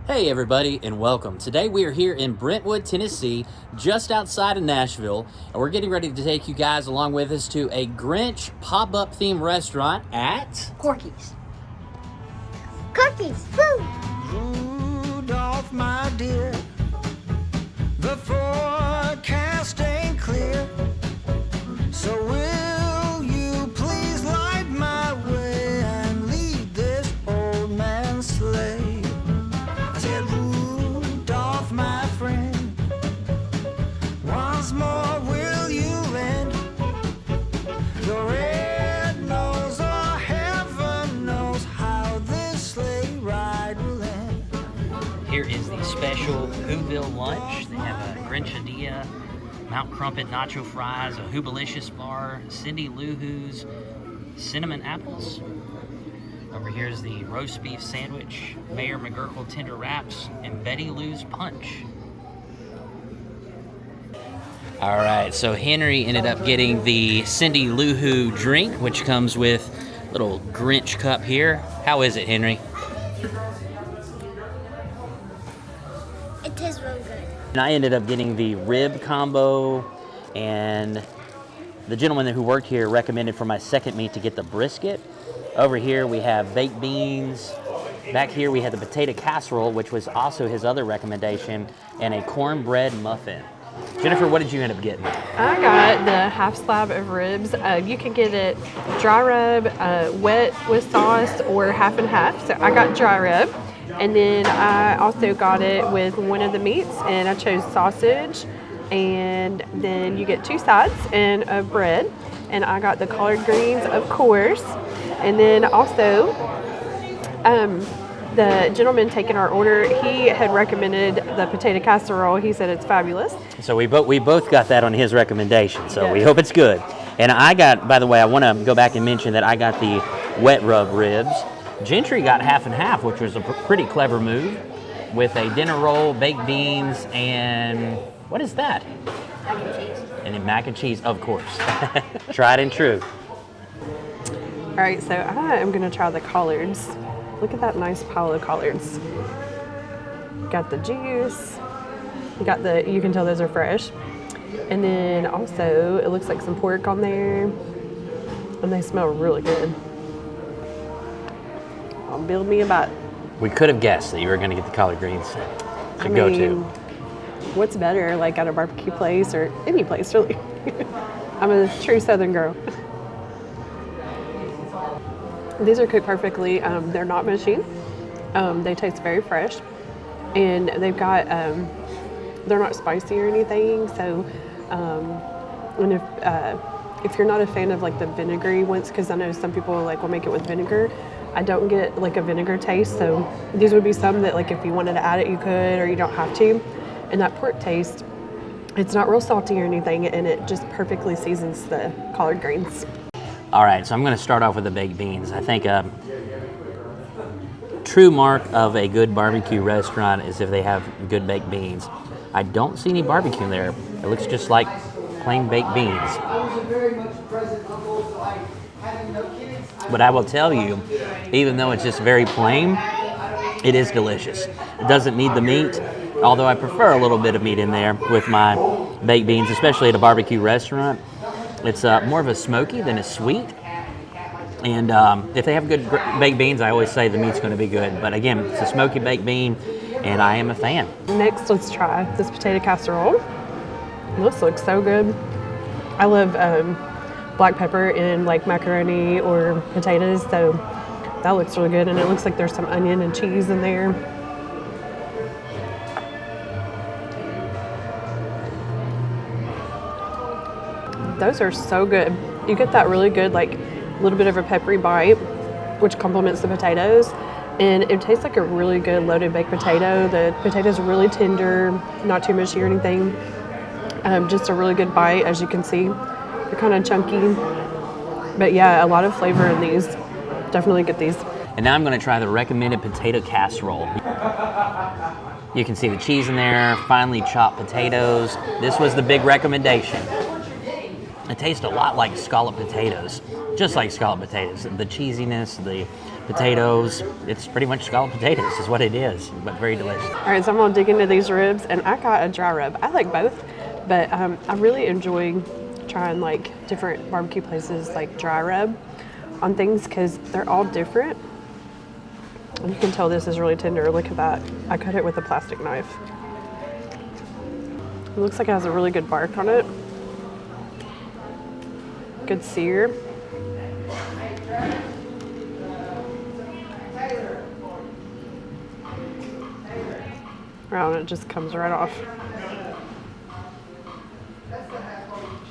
Hey everybody and welcome. Today we are here in Brentwood, Tennessee, just outside of Nashville, and we're getting ready to take you guys along with us to a Grinch pop-up theme restaurant at CORKY'S. CORKY'S, woo! Rudolph, my dear, the forecast ain't clear, so will you please light my way and lead this old man's sleigh? I said, Rudolph, my friend, once more will you lend your red nose, or heaven knows how this sleigh ride will end. Here is the special Whoville lunch. They have a Grinchadilla, Mount Crumpet nacho fries, a Whobilicious bar, Cindy Lou Who's cinnamon apples. Over here is the roast beef sandwich, Mayor McGurkle tender wraps, and Betty Lou's punch. All right, so Henry ended up getting the Cindy Lou Who drink, which comes with a little Grinch cup here. How is it, Henry? It tastes real good. And I ended up getting the rib combo, and the gentleman who worked here recommended for my second meat to get the brisket. Over here we have baked beans. Back here we had the potato casserole, which was also his other recommendation, and a cornbread muffin. Jennifer, what did you end up getting? I got the half slab of ribs. You can get it dry rub, wet with sauce, or half and half. So I got dry rub. And then I also got it with one of the meats, and I chose sausage. And then you get two sides and a bread. And I got the collard greens, of course. And then also, the gentleman taking our order, he had recommended the potato casserole. He said it's fabulous. So we both got that on his recommendation, so we Yes. hope it's good. And I got, by the way, I want to go back and mention that I got the wet rub ribs. Gentry got half and half, which was a pretty clever move, with a dinner roll, baked beans, and what is that? Mac and cheese. And then mac and cheese, of course. Tried and true. All right, so I am gonna try the collards. Look at that nice pile of collards. Got the juice. You can tell those are fresh. And then also, it looks like some pork on there. And they smell really good. I'll build me a bite. We could have guessed that you were going to get the collard greens to go to. What's better, like at a barbecue place or any place, really? I'm a true Southern girl. These are cooked perfectly. They're not mushy. They taste very fresh, and they've got. They're not spicy or anything. So, and if you're not a fan of like the vinegary ones, because I know some people like will make it with vinegar. I don't get like a vinegar taste, so these would be some that like if you wanted to add it, you could, or you don't have to. And that pork taste, it's not real salty or anything, and it just perfectly seasons the collard greens. All right, so I'm going to start off with the baked beans. I think a true mark of a good barbecue restaurant is if they have good baked beans. I don't see any barbecue in there. It looks just like plain baked beans. But I will tell you, even though it's just very plain, it is delicious. It doesn't need the meat, although I prefer a little bit of meat in there with my baked beans, especially at a barbecue restaurant. It's more of a smoky than a sweet. And if they have good baked beans, I always say the meat's going to be good. But again, it's a smoky baked bean, and I am a fan. Next, let's try this potato casserole. This looks so good. I love black pepper in like macaroni or potatoes, so that looks really good. And it looks like there's some onion and cheese in there. Those are so good. You get that really good, like, little bit of a peppery bite, which complements the potatoes. And it tastes like a really good loaded baked potato. The potato's really tender, not too mushy or anything. Just a really good bite, as you can see. They're kind of chunky. But yeah, a lot of flavor in these. Definitely get these. And now I'm going to try the recommended potato casserole. You can see the cheese in there, finely chopped potatoes. This was the big recommendation. It tastes a lot like scalloped potatoes, just like scalloped potatoes. The cheesiness, the potatoes. It's pretty much scalloped potatoes is what it is, but very delicious. All right, so I'm gonna dig into these ribs, and I got a dry rub. I like both, but I really enjoy trying like different barbecue places like dry rub on things because they're all different. And you can tell this is really tender. Look at that. I cut it with a plastic knife. It looks like it has a really good bark on it. Good sear. Wow, and it just comes right off.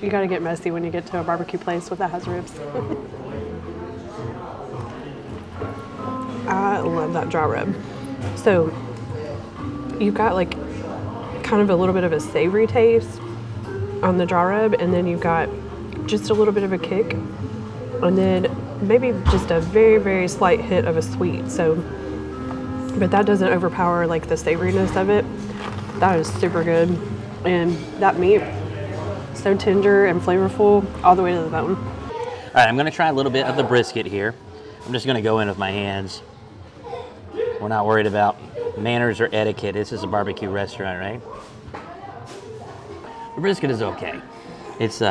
You gotta get messy when you get to a barbecue place that has ribs. I love that dry rub. So you've got like kind of a little bit of a savory taste on the dry rub, and then you've got just a little bit of a kick, and then maybe just a very, very slight hit of a sweet. So, but that doesn't overpower like the savoriness of it. That is super good. And that meat, so tender and flavorful all the way to the bone. All right, I'm gonna try a little bit of the brisket here. I'm just gonna go in with my hands. We're not worried about manners or etiquette. This is a barbecue restaurant, right? The brisket is okay. It's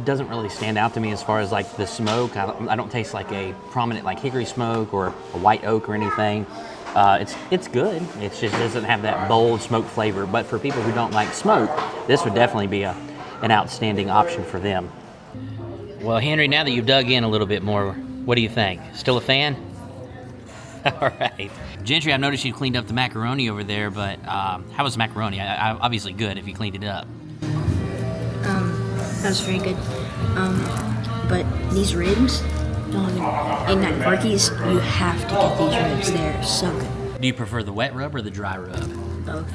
doesn't really stand out to me as far as like the smoke. I don't taste like a prominent like hickory smoke or a white oak or anything. It's good. It just doesn't have that bold smoke flavor. But for people who don't like smoke, this would definitely be an outstanding option for them. Well, Henry, now that you've dug in a little bit more, what do you think? Still a fan? All right. Gentry, I've noticed you cleaned up the macaroni over there, but how was the macaroni? Obviously good if you cleaned it up. That was very good. But these ribs, in that CORKY'S, you have to get these ribs. They're so good. Do you prefer the wet rub or the dry rub? Both.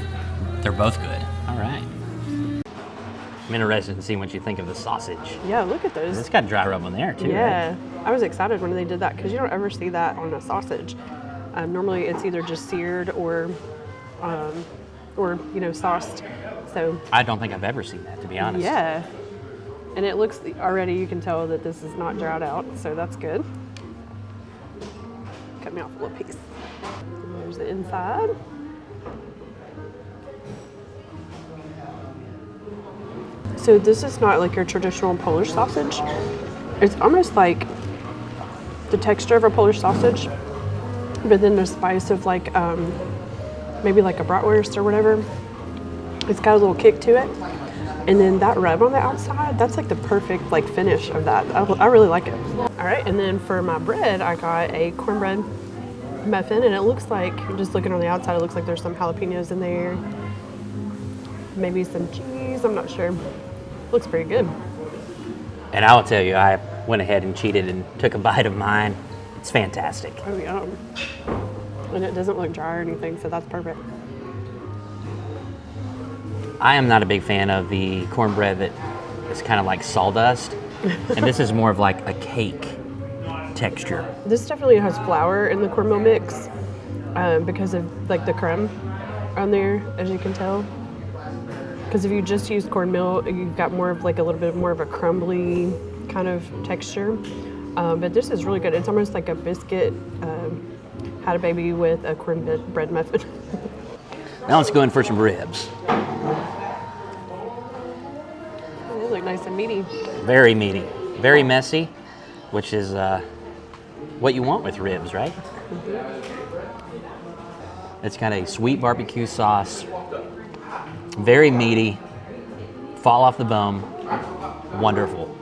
They're both good. All right. I'm interested in seeing what you think of the sausage. Yeah, look at those. It's got dry rub on there too. Yeah, Right? I was excited when they did that because you don't ever see that on a sausage. Normally, it's either just seared or sauced. So I don't think I've ever seen that, to be honest. yeah, and it looks already. You can tell that this is not dried out, so that's good. Cut me off a little piece. And there's the inside. So this is not like your traditional Polish sausage. It's almost like the texture of a Polish sausage, but then the spice of like maybe like a bratwurst or whatever. It's got a little kick to it, and then that rub on the outside, that's like the perfect like finish of that. I really like it. All right, and then for my bread, I got a cornbread muffin, and it looks like, just looking on the outside, it looks like there's some jalapenos in there, maybe some cheese, I'm not sure. Looks pretty good. And I will tell you, I went ahead and cheated and took a bite of mine. It's fantastic. Oh, yum. And it doesn't look dry or anything, so that's perfect. I am not a big fan of the cornbread that is kind of like sawdust. And this is more of like a cake texture. This definitely has flour in the cornmeal mix because of like the crumb on there, as you can tell. Because if you just use cornmeal, you've got more of like a little bit more of a crumbly kind of texture. But this is really good. It's almost like a biscuit had a baby with a cornbread muffin. Now let's go in for some ribs. They look nice and meaty. Very meaty, very messy, which is what you want with ribs, right? It's got a sweet barbecue sauce, very meaty, fall off the bone, wonderful.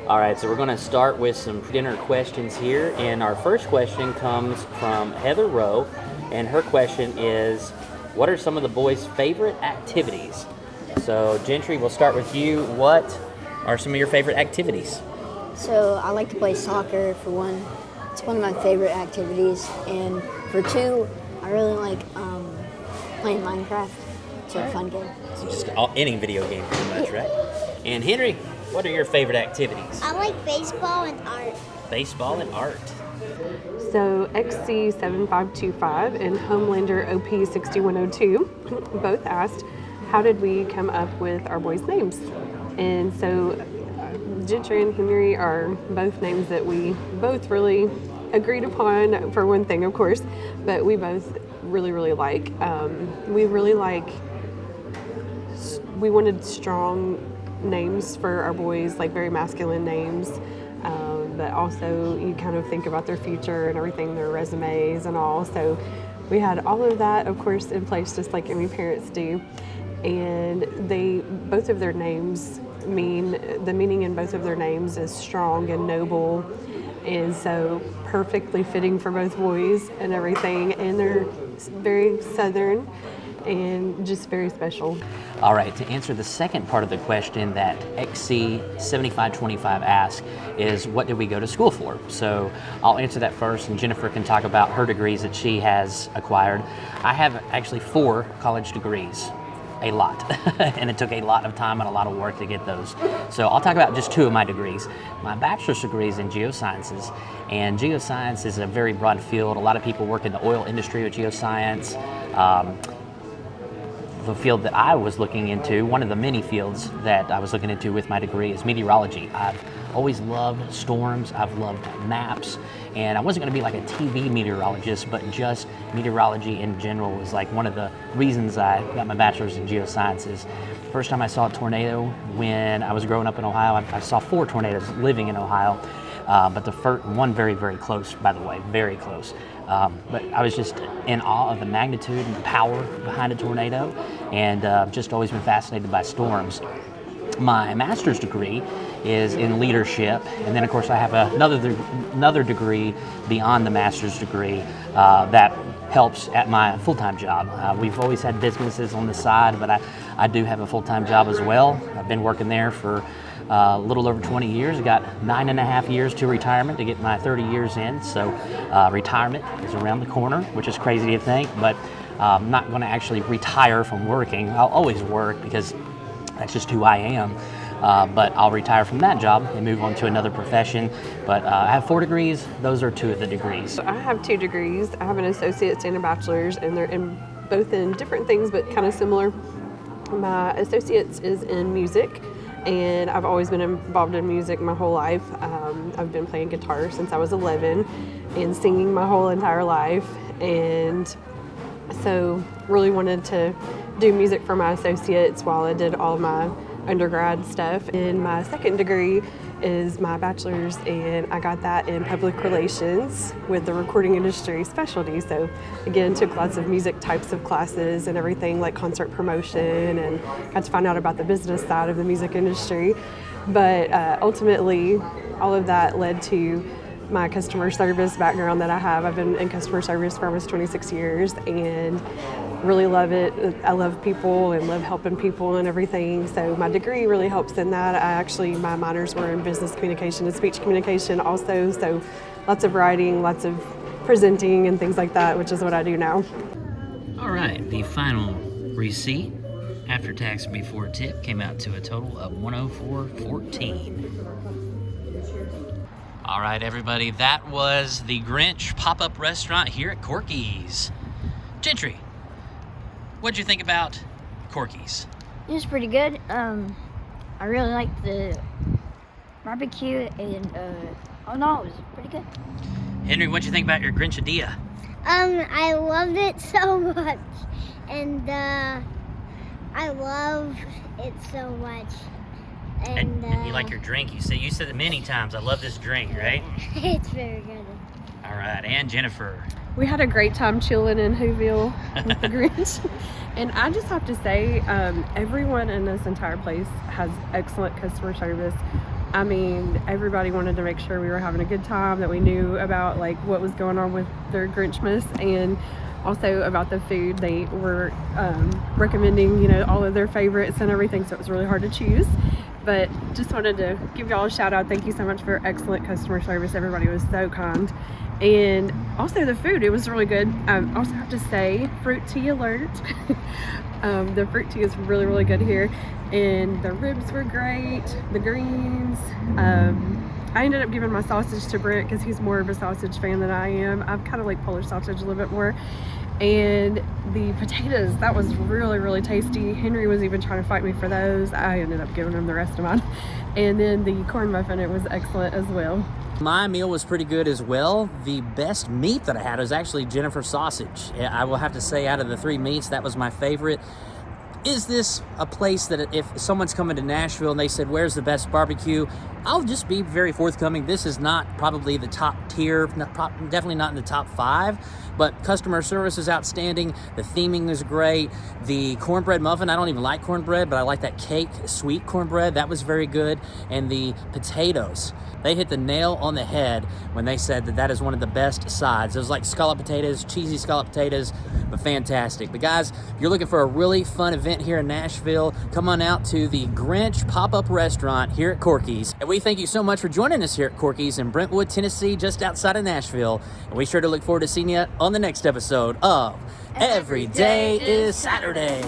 All right, so we're gonna start with some dinner questions here, and our first question comes from Heather Rowe, and her question is, what are some of the boys' favorite activities? So Gentry, we'll start with you. What are some of your favorite activities? So I like to play soccer for one. It's one of my favorite activities. And for two, I really like playing Minecraft. It's a fun game. So just any video game pretty much, right? And Henry, what are your favorite activities? I like baseball and art. Baseball and art. So XC7525 and Homelander OP6102 both asked, how did we come up with our boys' names? And so Gentry and Henry are both names that we both really agreed upon, for one thing, of course, but we both really like. We wanted strong names for our boys, like very masculine names, but also you kind of think about their future and everything, their resumes and all. So we had all of that, of course, in place, just like any parents do. And both of their names the meaning in both of their names is strong and noble, and so perfectly fitting for both boys and everything. And they're very Southern and just very special. All right, to answer the second part of the question that XC7525 asked is, what did we go to school for? So I'll answer that first, and Jennifer can talk about her degrees that she has acquired. I have actually 4 college degrees. A lot. And it took a lot of time and a lot of work to get those. So I'll talk about just 2 of my degrees. My bachelor's degree is in geosciences, and geoscience is a very broad field. A lot of people work in the oil industry with geoscience. The field that I was looking into, one of the many fields that I was looking into with my degree, is meteorology. I've always loved storms, I've loved maps, and I wasn't going to be like a TV meteorologist, but just meteorology in general was like one of the reasons I got my bachelor's in geosciences. First time I saw a tornado when I was growing up in Ohio, I saw 4 tornadoes living in Ohio, but the first one very close, by the way, very close. But I was just in awe of the magnitude and the power behind a tornado, and just always been fascinated by storms. My master's degree is in leadership, and then of course I have another degree beyond the master's degree that helps at my full-time job. We've always had businesses on the side, but I do have a full-time job as well. I've been working there for a little over 20 years. Got 9.5 years to retirement to get my 30 years in. So retirement is around the corner, which is crazy to think, but I'm not going to actually retire from working. I'll always work because that's just who I am. But I'll retire from that job and move on to another profession. But I have 4 degrees. Those are 2 of the degrees. I have 2 degrees. I have an associate's and a bachelor's, and they're both in different things, but kind of similar. My associate's is in music, and I've always been involved in music my whole life. I've been playing guitar since I was 11 and singing my whole entire life, and so really wanted to do music for my associates while I did all my undergrad stuff. And my second degree is my bachelor's, and I got that in public relations with the recording industry specialty. So again, took lots of music types of classes and everything, like concert promotion, and got to find out about the business side of the music industry. But ultimately, all of that led to my customer service background that I have. I've been in customer service for almost 26 years and really love it. I love people and love helping people and everything. So my degree really helps in that. My minors were in business communication and speech communication also. So lots of writing, lots of presenting and things like that, which is what I do now. All right, the final receipt after tax and before tip came out to a total of $104.14. All right, everybody, that was the Grinch pop-up restaurant here at CORKY'S. Gentry, what'd you think about CORKY'S? It was pretty good. I really liked the barbecue, and oh no, it was pretty good. Henry, what'd you think about your Grinchadilla? I loved it so much, and I love it so much. And you like your drink. You said it many times. I love this drink, right? It's very good. All right, and Jennifer. We had a great time chilling in Whoville with the Grinch. And I just have to say, everyone in this entire place has excellent customer service. I mean, everybody wanted to make sure we were having a good time, that we knew about like what was going on with their Grinchmas, and also about the food. They were recommending, all of their favorites and everything, so it was really hard to choose. But just wanted to give y'all a shout out. Thank you so much for excellent customer service. Everybody was so kind. And also the food, it was really good. I also have to say, fruit tea alert. The fruit tea is really, really good here. And the ribs were great, the greens. I ended up giving my sausage to Brent because he's more of a sausage fan than I am. I kind of like Polish sausage a little bit more. And the potatoes, that was really, really tasty. Henry was even trying to fight me for those. I ended up giving him the rest of mine. And then the corn muffin, it was excellent as well. My meal was pretty good as well. The best meat that I had was actually Jennifer sausage. I will have to say, out of the 3 meats, that was my favorite. Is this a place that if someone's coming to Nashville and they said, where's the best barbecue? I'll just be very forthcoming. This is not probably the top tier, definitely not in the top 5, but customer service is outstanding. The theming is great. The cornbread muffin, I don't even like cornbread, but I like that cake, sweet cornbread. That was very good. And the potatoes, they hit the nail on the head when they said that that is one of the best sides. It was like scallop potatoes, cheesy scallop potatoes, but fantastic. But guys, if you're looking for a really fun event here in Nashville, come on out to the Grinch pop-up restaurant here at Corky's. And we thank you so much for joining us here at Corky's in Brentwood, Tennessee, just outside of Nashville. And we sure to look forward to seeing you on the next episode of Every Day is Saturday.